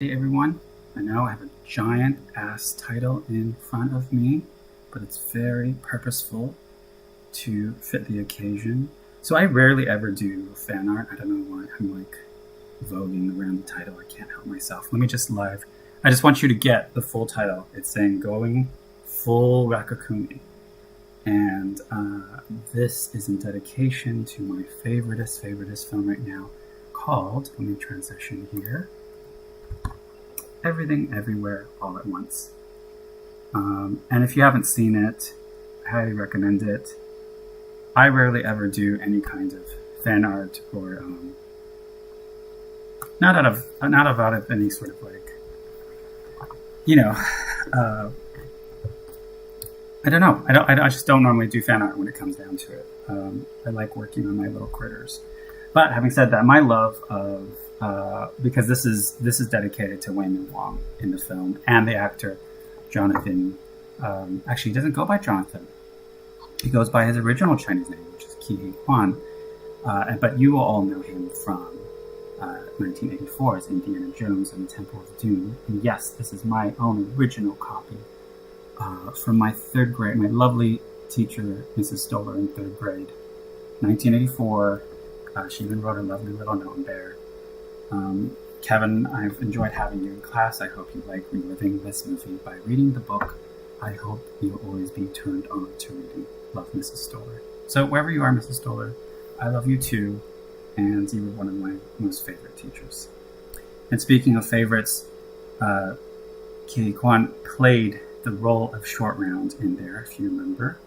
Hey everyone, I know I have a giant ass title in front of me, but it's very purposeful to fit the occasion. So I rarely ever do fan art. I don't know why I'm like voguing around the title. I can't help myself. Let me just live. I just want you to get the full title. It's saying going full Raccacoonie. And this is in dedication to my favoriteest film right now called, let me transition here, Everything Everywhere All at Once. And if you haven't seen it, I highly recommend it. I rarely ever do any kind of fan art or not out of any sort of like, you know, uh, I don't know. I just don't normally do fan art when it comes down to it. I like working on my little critters. But having said that, my love of because this is dedicated to Waymond Wong in the film and the actor Jonathan. Actually, he doesn't go by Jonathan. He goes by his original Chinese name, which is Ke Huy Quan. But you will all know him from 1984's Indiana Jones and the Temple of Doom. And yes, this is my own original copy from my third grade, my lovely teacher, Mrs. Stoller, in third grade, 1984. She even wrote a lovely little note in there. Kevin, I've enjoyed having you in class. I hope you like reliving this movie by reading the book. I hope you'll always be turned on to reading. Love, Mrs. Stoller. So wherever you are, Mrs. Stoller, I love you too, and you were one of my most favorite teachers. And speaking of favorites, Ke Huy Quan played the role of Short Round in there, if you remember.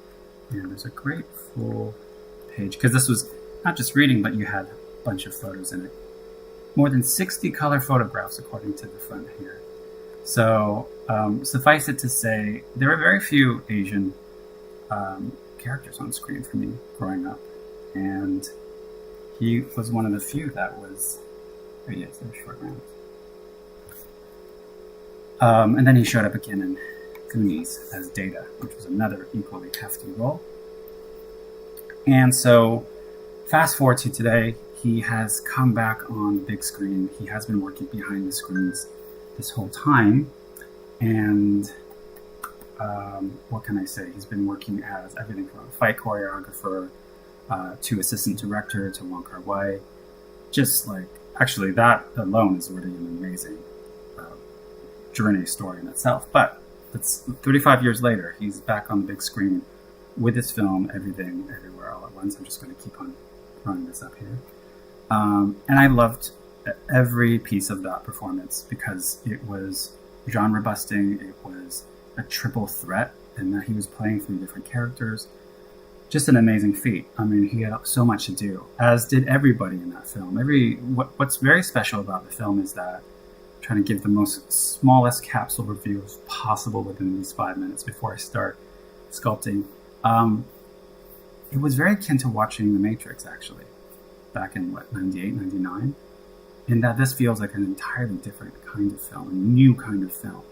And there's a great full page, because this was not just reading, but you had a bunch of photos in it. More than 60 color photographs, according to the front here. So suffice it to say, there were very few Asian characters on screen for me growing up. And he was one of the few that was, oh yes, there's Short Round. And then he showed up again in Goonies as Data, which was another equally hefty role. And so fast forward to today, he has come back on the big screen. He has been working behind the screens this whole time. And what can I say? He's been working as everything from a fight choreographer to assistant director to Wong Kar-wai. Just like, actually, that alone is already an amazing journey story in itself. But it's 35 years later, he's back on the big screen with his film, Everything Everywhere All at Once. I'm just going to keep on throwing this up here. And I loved every piece of that performance because it was genre busting. It was a triple threat in that he was playing three different characters. Just an amazing feat. I mean, he had so much to do, as did everybody in that film. What's very special about the film is that I'm trying to give the most smallest capsule review as possible within these 5 minutes before I start sculpting. It was very akin to watching The Matrix, actually, back in, 98, 99? In that this feels like an entirely different kind of film, a new kind of film.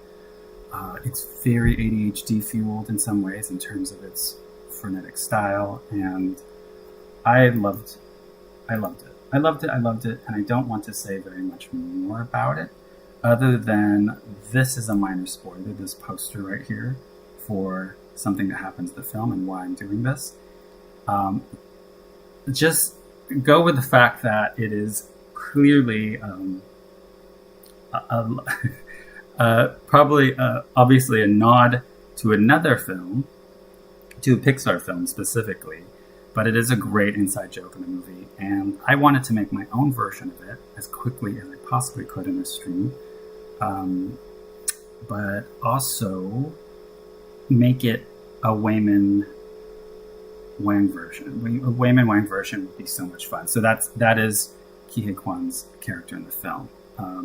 It's very ADHD fueled in some ways in terms of its frenetic style, and I loved it, and I don't want to say very much more about it, other than this is a minor spoiler, this poster right here, for something that happens in the film and why I'm doing this. Just go with the fact that it is clearly probably obviously a nod to another film, to a Pixar film specifically, but it is a great inside joke in the movie, and I wanted to make my own version of it as quickly as I possibly could in this stream, but also make it a Waymond Wang version. A Waymond Wang version would be so much fun. So that is Ke Huy Quan's character in the film.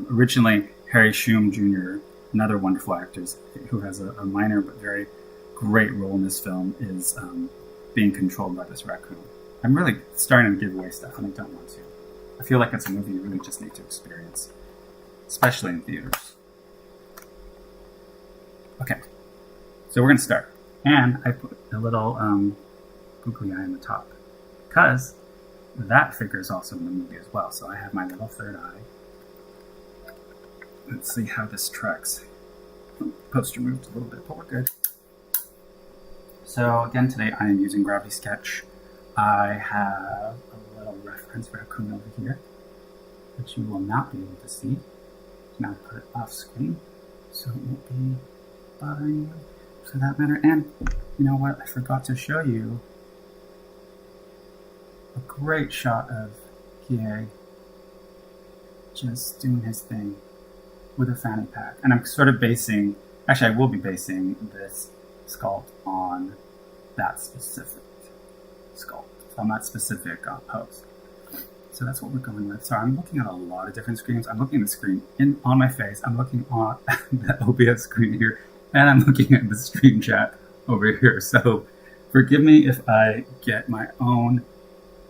Originally, Harry Shum Jr., another wonderful actor who has a minor but very great role in this film, is being controlled by this raccoon. I'm really starting to give away stuff, and I don't want to. I feel like it's a movie you really just need to experience, especially in theaters. Okay, so we're going to start. And I put a little googly eye on the top because that figure is also in the movie as well. So I have my little third eye. Let's see how this tracks. Poster moved a little bit, but we're good. So again, today I am using Gravity Sketch. I have a little reference raccoon over here, which you will not be able to see. Now put it off screen, so it won't be bothering you for that matter. And you know what? I forgot to show you a great shot of Ke just doing his thing with a fanny pack. And I'm sort of basing, actually I will be basing this sculpt on that specific sculpt, on that specific pose. So that's what we're going with. So I'm looking at a lot of different screens. I'm looking at the screen on my face. I'm looking at the OBS screen here, and I'm looking at the stream chat over here. So forgive me if I get my own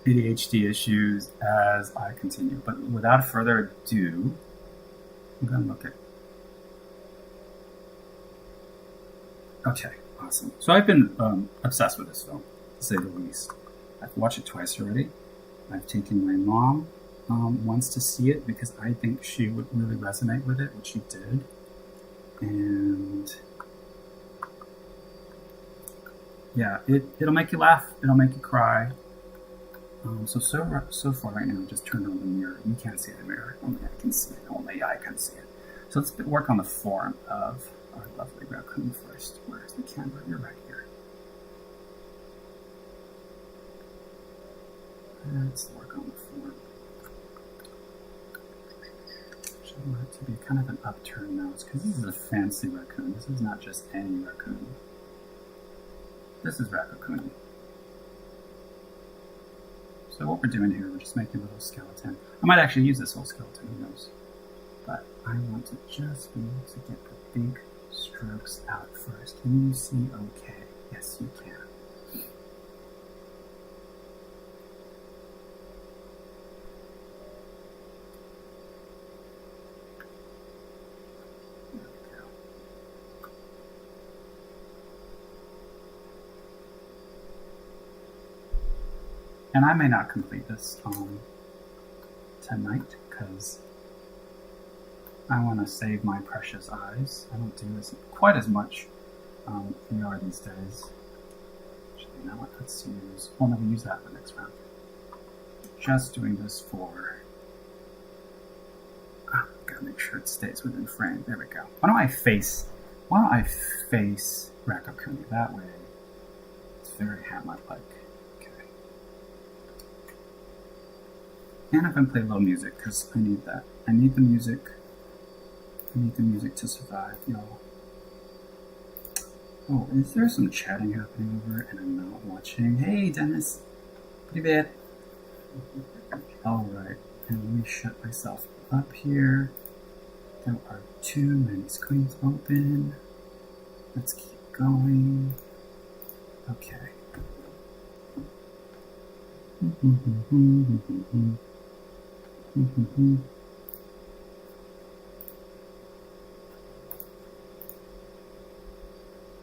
ADHD issues as I continue. But without further ado, I'm going to look at... Okay, awesome. So I've been obsessed with this film, to say the least. I've watched it twice already. I've taken my mom once to see it because I think she would really resonate with it, which she did. And yeah, it'll make you laugh. It'll make you cry. So far right now, I just turned on the mirror. You can't see the mirror. Only I can see it. Only I can see it. So let's work on the form of our lovely raccoon first. Where's the camera? You're right here. Let's work on the form. I want it to be kind of an upturned nose because this is a fancy raccoon. This is not just any raccoon. This is Raccacoonie. So what we're doing here, we're just making a little skeleton. I might actually use this whole skeleton, who knows. But I want to just be able to get the big strokes out first. Can you see okay? Yes, you can. And I may not complete this tonight because I want to save my precious eyes. I don't do quite as much VR these days. Actually, you know what? Let's use... Well, no, we use that for the next round. Just doing this for... Gotta make sure it stays within frame. There we go. Why don't I face Raccacoonie? That way, it's very Hamlet-like. And I'm going to play a little music because I need that. I need the music. I need the music to survive, y'all. Oh, is there some chatting happening over and I'm not watching? Hey, Dennis. Pretty bad. Alright, and let me shut myself up here. There are too many screens open. Let's keep going. Okay.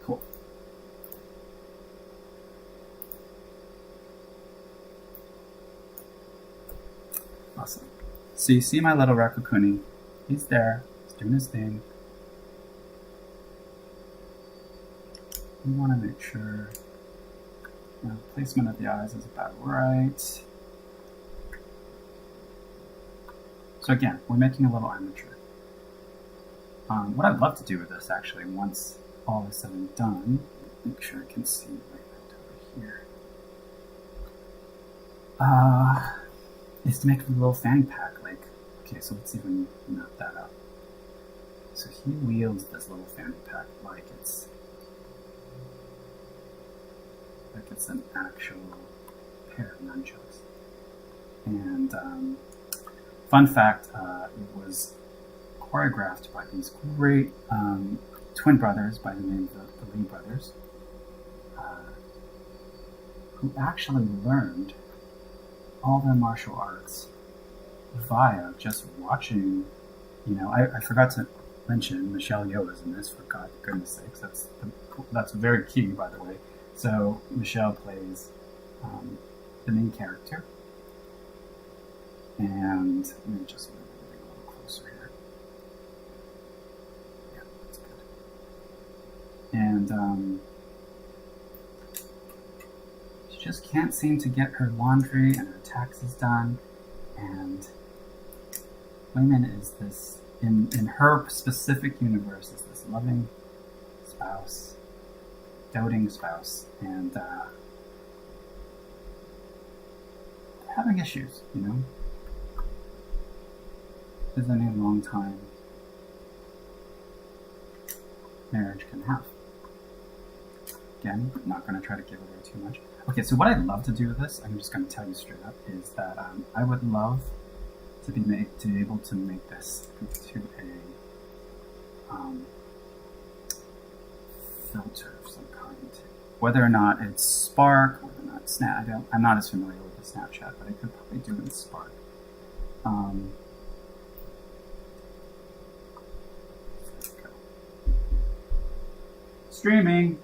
Cool. Awesome. So you see my little Raccacoonie. He's there. He's doing his thing. We want to make sure placement of the eyes is about right. So again, we're making a little armature. What I'd love to do with this, actually, once all is said and done, make sure I can see Waymond over here, is to make a little fanny pack. Like, okay, so let's even map that up. So he wields this little fanny pack like it's an actual pair of nunchucks. And fun fact, it was choreographed by these great twin brothers by the name of the Lee brothers, who actually learned all their martial arts via just watching, I forgot to mention Michelle Yeoh is in this, for goodness sakes. That's very key, by the way. So Michelle plays the main character, and let me just move a little closer here. And she just can't seem to get her laundry and her taxes done. And Waymond is this, in her specific universe, is this loving spouse, doting spouse, and having issues, you know? As any long time marriage can have. Again, I'm not going to try to give away too much. Okay, so what I'd love to do with this, I'm just going to tell you straight up, is that I would love to be able to make this into a filter of some kind. Whether or not it's Spark, whether or not it's Snap, I'm not as familiar with the Snapchat, but I could probably do it in Spark. Streaming.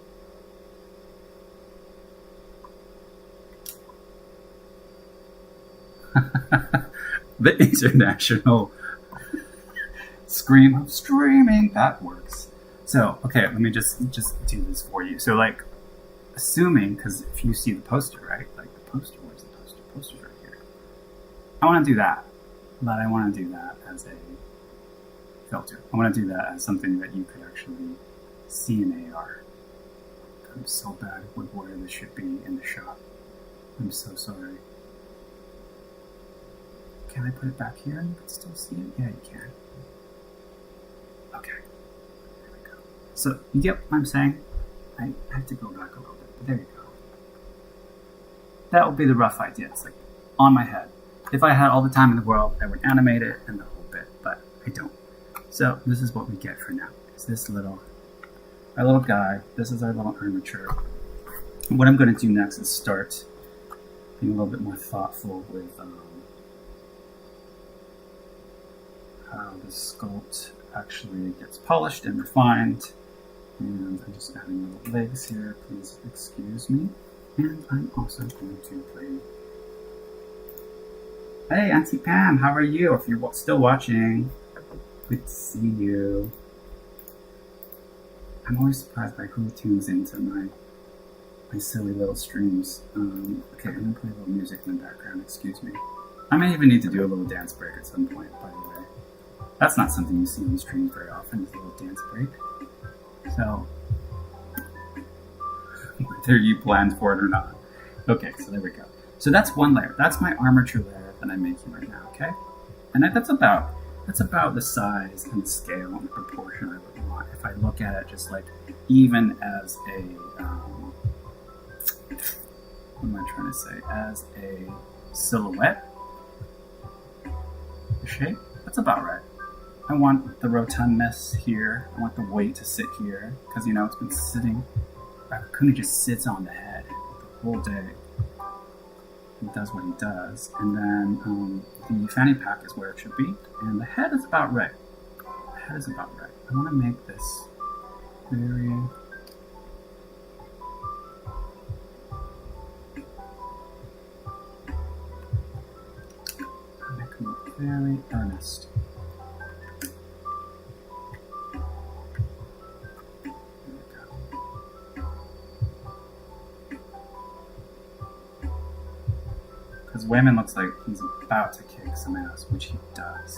The international scream of streaming, that works. So, okay, let me just do this for you. So, like, assuming, because if you see the poster, right? Like, the poster, where's the poster? The poster's right here. I want to do that, but I want to do that as a filter. I want to do that as something that you could actually see in AR. I'm so bad with where this should be in the shot. I'm so sorry. Can I put it back here and you can still see it? Yeah, you can. Okay. There we go. So, you get what I'm saying? I have to go back a little bit, but there you go. That would be the rough idea. It's like on my head. If I had all the time in the world, I would animate it and the whole bit, but I don't. So, this is what we get for now. It's this our little guy. This is our little armature. And what I'm going to do next is start being a little bit more thoughtful with how the sculpt actually gets polished and refined. And I'm just adding little legs here. Please excuse me. And I'm also going to play. Hey, Auntie Pam, how are you? If you're still watching, good to see you. I'm always surprised by who tunes into my silly little streams. Okay, I'm gonna play a little music in the background, excuse me. I may even need to do a little dance break at some point, by the way. That's not something you see on streams very often, is a little dance break. So, whether you planned for it or not. Okay, so there we go. So that's one layer. That's my armature layer that I'm making right now, okay? And that's about the size and scale and proportion I would want if I look at it just like even as a what am I trying to say? As a silhouette shape. That's about right. I want the rotundness here. I want the weight to sit here because it's been sitting. Raccacoonie just sits on the head the whole day. He does what he does, and then the fanny pack is where it should be, and the head is about right. The head is about right. I want to make this very very earnest. Because Waymond looks like he's about to kick some ass, which he does.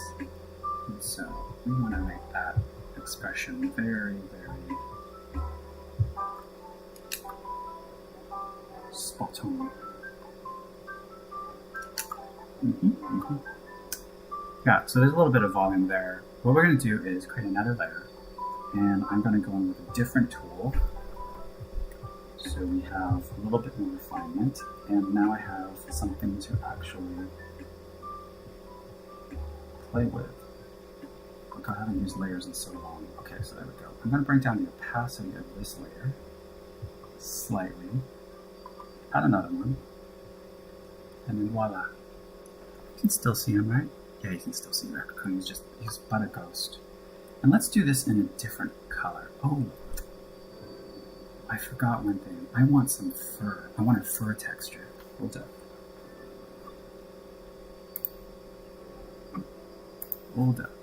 And so we want to make that expression very, very spot on. Yeah, so there's a little bit of volume there. What we're going to do is create another layer, and I'm going to go in with a different tool. So we have a little bit more refinement, and now I have something to actually play with. Look, I haven't used layers in so long. Okay, so there we go. I'm going to bring down the opacity of this layer slightly. Add another one, and then voila. You can still see him, right? Yeah, you can still see Raccacoonie. He's but a ghost. And let's do this in a different color. Oh, I forgot one thing. I want some fur. I want a fur texture. Hold up.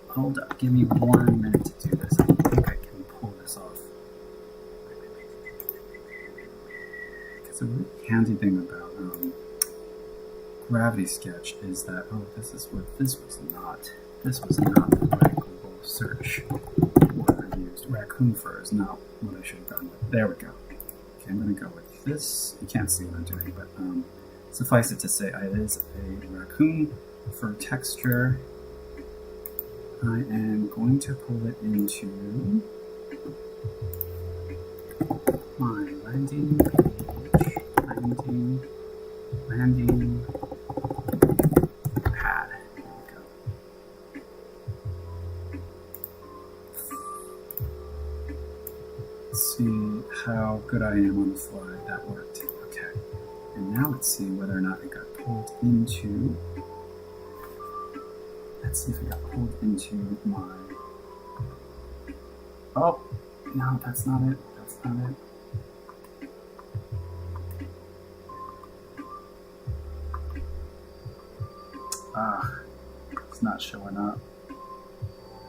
Hold up. Give me 1 minute to do this. I think I can pull this off. So the really handy thing about Gravity Sketch is that, oh, this is what this was not. This was not the right Google search word I used. Raccoon fur is not what I should have gone with. There we go. Okay, I'm going to go with this. You can't see what I'm doing, but suffice it to say, it is a raccoon fur texture. I am going to pull it into my landing page, landing pad. There we go. Let's see how good I am on the fly. That worked. Okay. And now let's see whether or not it got pulled into. Let's see if it got pulled into my. Oh, no, that's not it. That's not it. It's not showing up.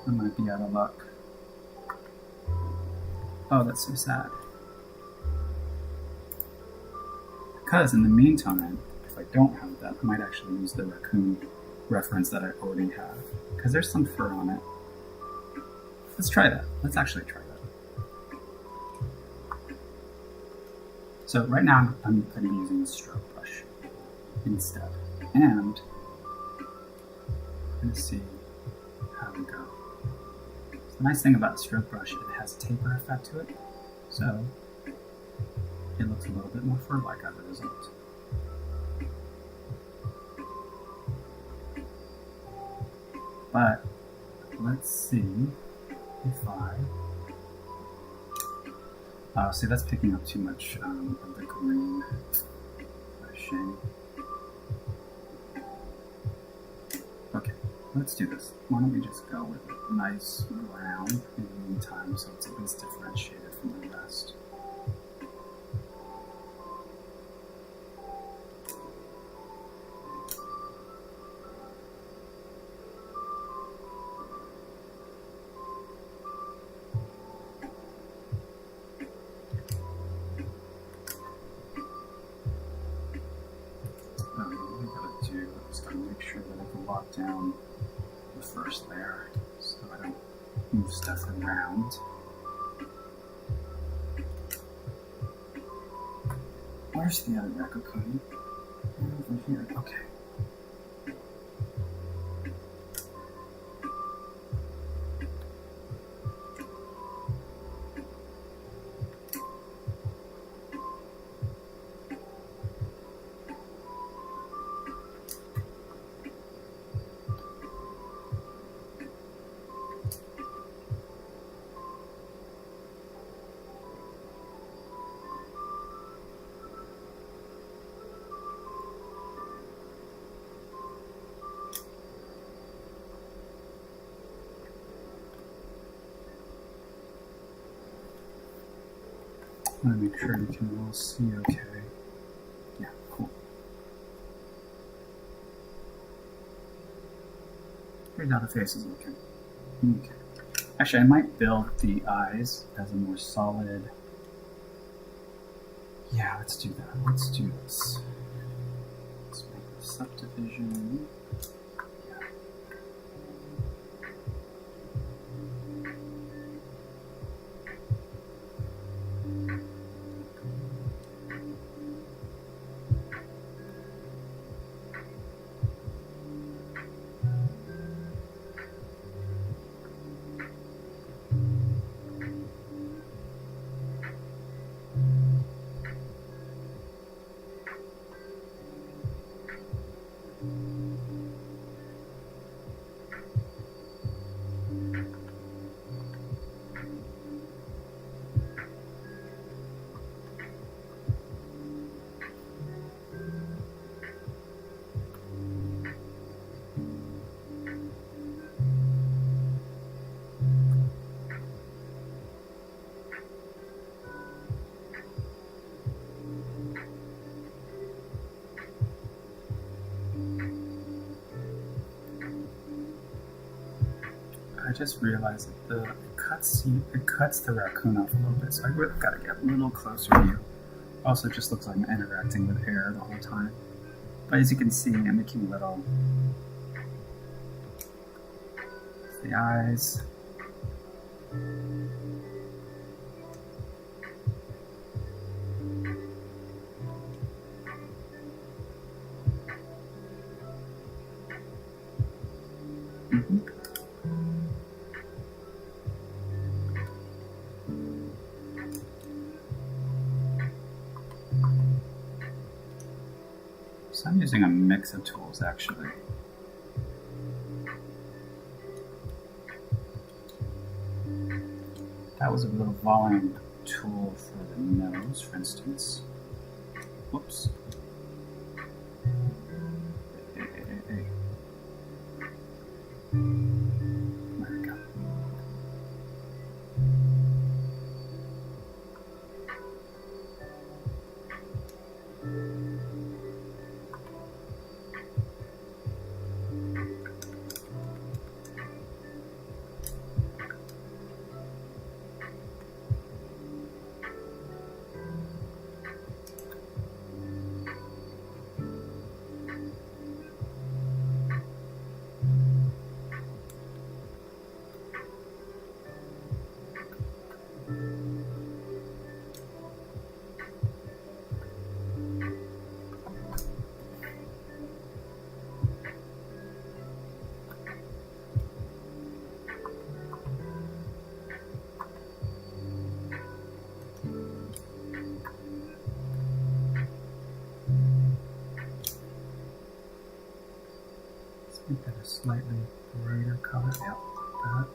I might be out of luck. Oh, that's so sad. Because in the meantime, if I don't have that, I might actually use the raccoon reference that I already have. Because there's some fur on it. Let's try that. Let's actually try that. So right now, I'm going to be using a stroke brush instead. And let's see how we go. So the nice thing about the stroke brush, it has a taper effect to it, so it looks a little bit more fur-like as a result. But let's see if see, that's picking up too much of the green. What a shame. Okay, let's do this. Why don't we just go with a nice brown in the meantime so it's at least differentiated from the rest. Make sure that I can lock down the first layer so I don't move stuff around. Where's the other Raccacoonie? Over here. Okay. I want to make sure you can all see okay. Yeah, cool. Here's how the face is looking. Okay. Actually, I might build the eyes as a more solid. Yeah, let's do that. Let's do this. Let's make the subdivision. I just realized that it cuts the raccoon off a little bit, so I really got to get a little closer to you. also just looks like I'm interacting with air the whole time. But as you can see, I'm making little the eyes. So I'm using a mix of tools actually. That was a little volume tool for the nose, for instance. Whoops. Hey. There we go. Make that a slightly brighter color. Yep, that.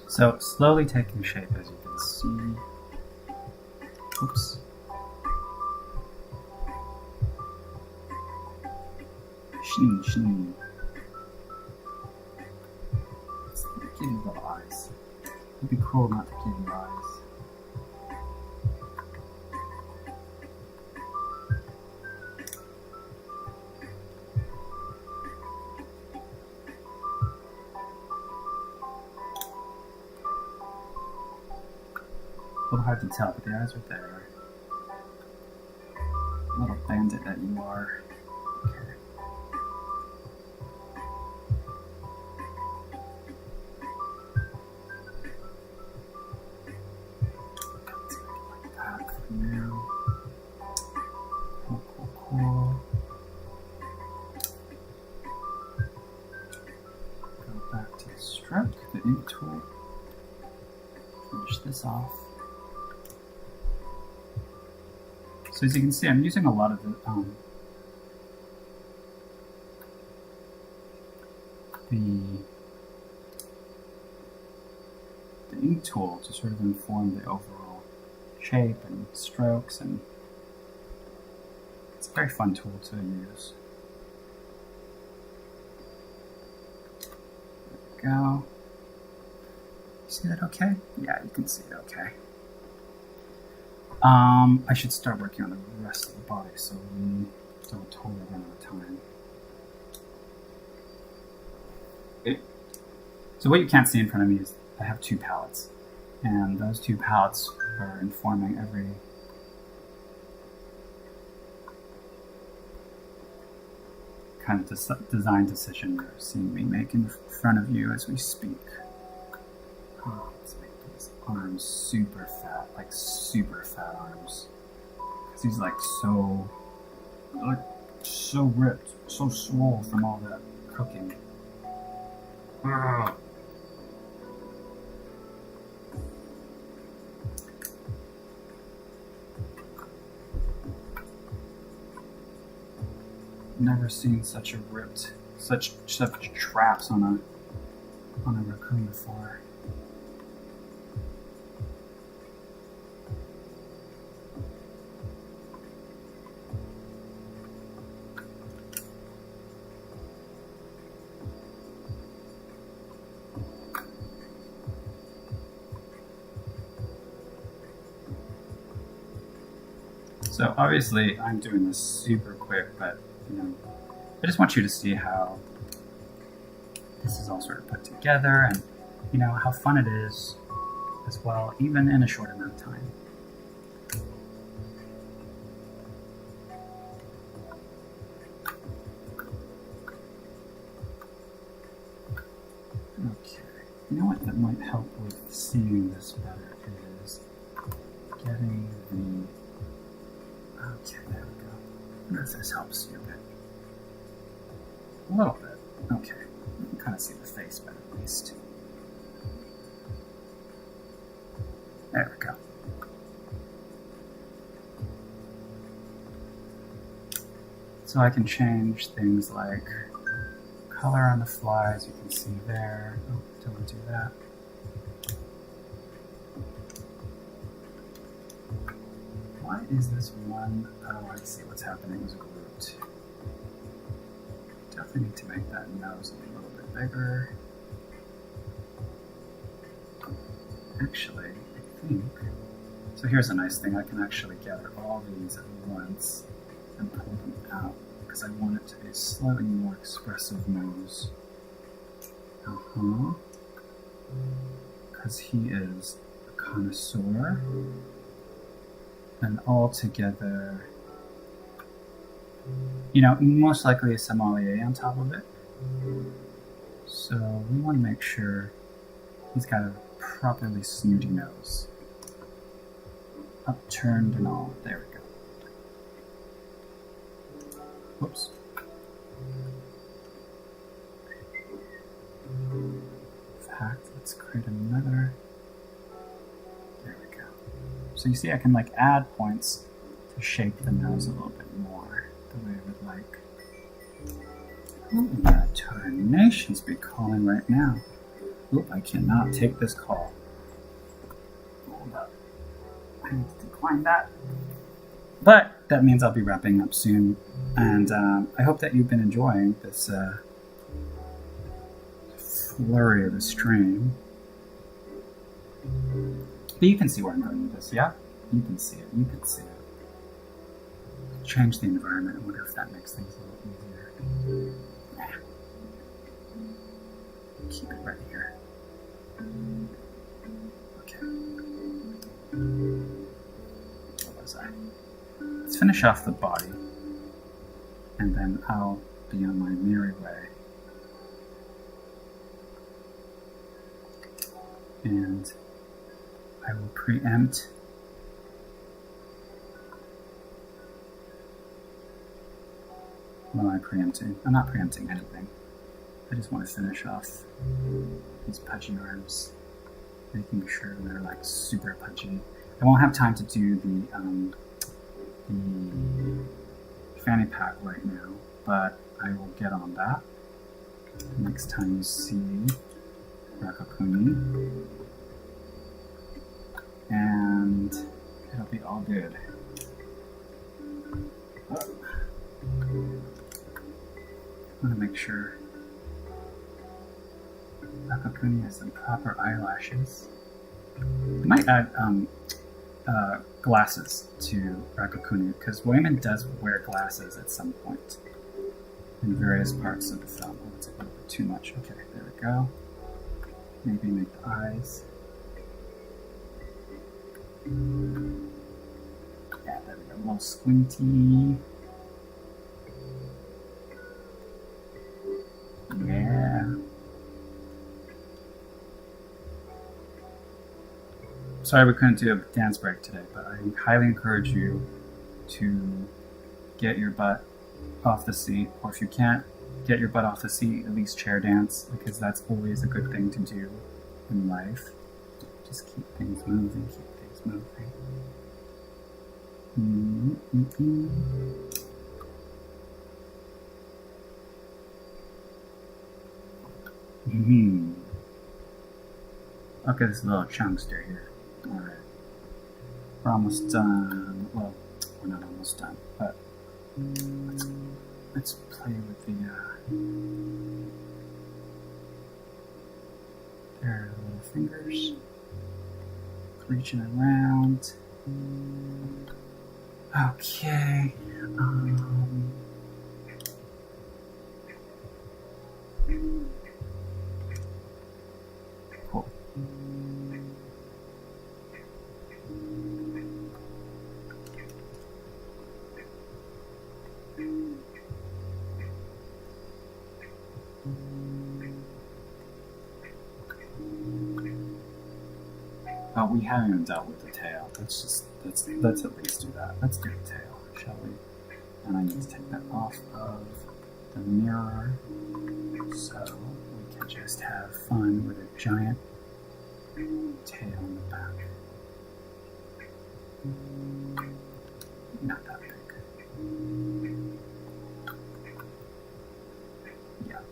So slowly taking shape, as you can see. Oops. Sheen. Let's give you little eyes. It'd be cool not to give you eyes. A little hard to tell, but the eyes are there. Little bandit that you are. Okay. Like that for now. Cool. Go back to the stroke, the ink tool. Finish this off. So as you can see, I'm using a lot of the ink tool to sort of inform the overall shape and strokes, and it's a very fun tool to use. There we go. See that okay? Yeah, you can see it okay. I should start working on the rest of the body so we don't totally run out of time. Okay. So what you can't see in front of me is I have two palettes, and those two palettes are informing every kind of design decision you're seeing me make in front of you as we speak. Oh, let's make these arms super fat, like super fat arms. Because he's like so ripped, so swole from all that cooking. never seen such traps on a raccoon before. So obviously I'm doing this super quick, but I just want you to see how this is all sort of put together, and how fun it is as well, even in a short amount of time. Okay, you know what that might help with seeing this better is getting the... Okay, there we go. I wonder if this helps you a bit. A little bit. Okay. You can kind of see the face better at least. There we go. So I can change things like color on the fly, as you can see there. Oh, don't want to do that. Why is this one? Oh, I see what's happening with Groot. Definitely need to make that nose a little bit bigger. Actually, I think... So here's a nice thing. I can actually gather all these at once and pull them out, because I want it to be a slightly more expressive nose. Because he is a connoisseur. And all together, most likely a sommelier on top of it. So we want to make sure he's got a properly snooty nose. Upturned and all. There we go. Whoops. In fact, let's create another. There we go. So you see I can add points to shape the nose a little bit more the way I would like. Who in the tarnations be calling right now? Oop, I cannot take this call. Hold up. I need to decline that. But that means I'll be wrapping up soon. And I hope that you've been enjoying this flurry of the stream. But you can see where I'm going with this, yeah? You can see it. You can see it. Change the environment. I wonder if that makes things a little easier. Yeah. Keep it right here. Okay. Where was I? Let's finish off the body, and then I'll be on my merry way. And I will preempt what am I preempting? I'm not preempting anything. I just want to finish off these pudgy arms, making sure they're super pudgy. I won't have time to do the fanny pack right now, but I will get on that next time you see Raccacoonie, and it'll be all good. I want to make sure Raccacoonie has the proper eyelashes. I might add glasses to Raccacoonie, because Waymond does wear glasses at some point in various parts of the film. Oh, it's a little bit too much. Okay, there we go. Maybe make the eyes. Yeah, there we go. A little squinty. Yeah. Sorry we couldn't do a dance break today, but I highly encourage you to get your butt off the seat, or if you can't get your butt off the seat, at least chair dance, because that's always a good thing to do in life. Just keep things moving, keep things moving. Mm-hmm. Look at this little chunkster here. Alright. We're almost done. Well, we're not almost done, but let's play with the their little fingers. Reaching around. Okay. Cool. Oh, we haven't even dealt with the tail. Let's at least do that. Let's do the tail, shall we? And I need to take that off of the mirror so we can just have fun with a giant tail in the back. Not that big. Yeah.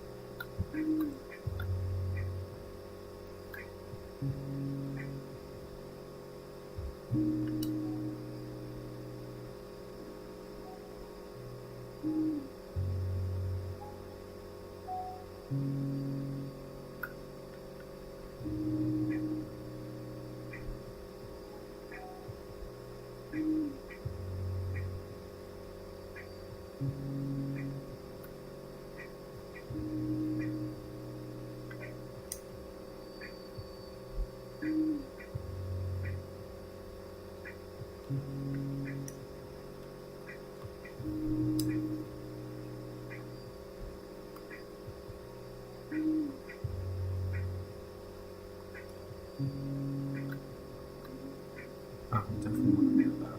Oh, definitely want to mirror that.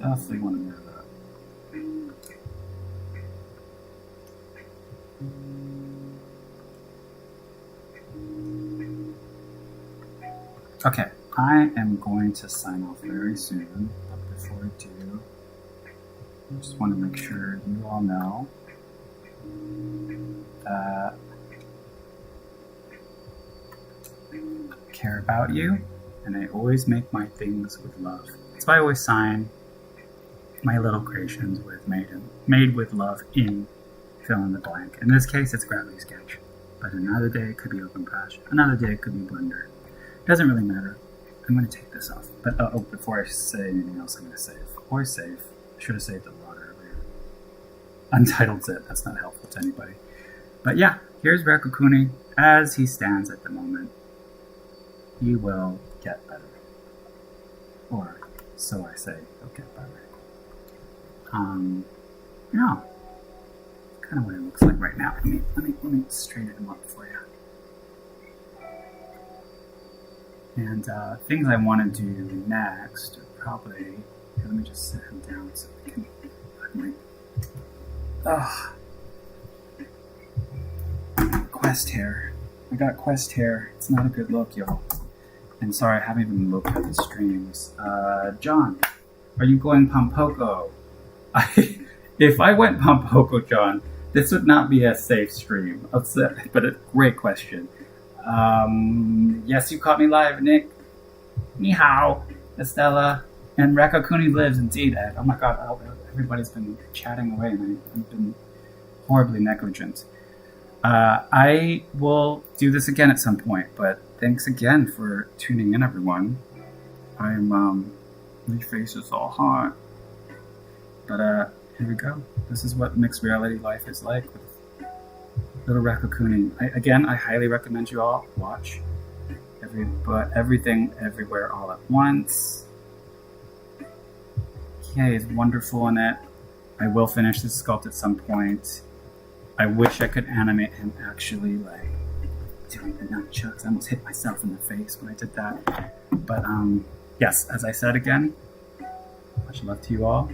Definitely want to mirror that. Okay, I am going to sign off very soon, but before I do, I just want to make sure you all know that I care about you, and I always make my things with love. That's why I always sign my little creations with made with love in fill in the blank. In this case, it's Gravity Sketch, but another day it could be Open Patch, another day it could be Blender. It doesn't really matter. I'm going to take this off. But before I say anything else, I'm going to save. Always save. I should have saved a lot earlier. Untitled zip. That's not helpful to anybody. But yeah, here's Raccacoonie as he stands at the moment. He will get better. Or so I say, he'll get better. Yeah. Kind of what it looks like right now. Let me straighten him up for you. And things I want to do next are probably. Let me just sit him down so I can. Quest hair. I got quest hair. It's not a good look, y'all. And sorry, I haven't even looked at the streams. John, are you going Pampoko? If I went Pampoko, John, this would not be a safe stream. But a great question. Yes, you caught me live, Nick. Ni hao, Estella. And Raccacoonie lives indeed, Ed. Oh my god, everybody's been chatting away and I've been horribly negligent. I will do this again at some point, but thanks again for tuning in, everyone. My face is all hot. But, here we go. This is what mixed reality life is like with little Raccacoonie. I highly recommend you all watch Everything Everywhere All at Once. He is wonderful in it. I will finish this sculpt at some point. I wish I could animate him actually like doing the nunchucks. I almost hit myself in the face when I did that. But yes, as I said again, much love to you all.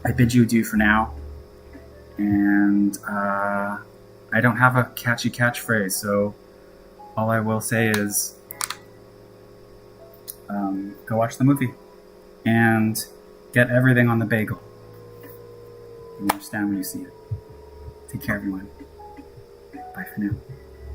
I bid you adieu for now. And I don't have a catchy catchphrase, so all I will say is go watch the movie and get everything on the bagel. You understand when you see it. Take care, everyone. Bye for now.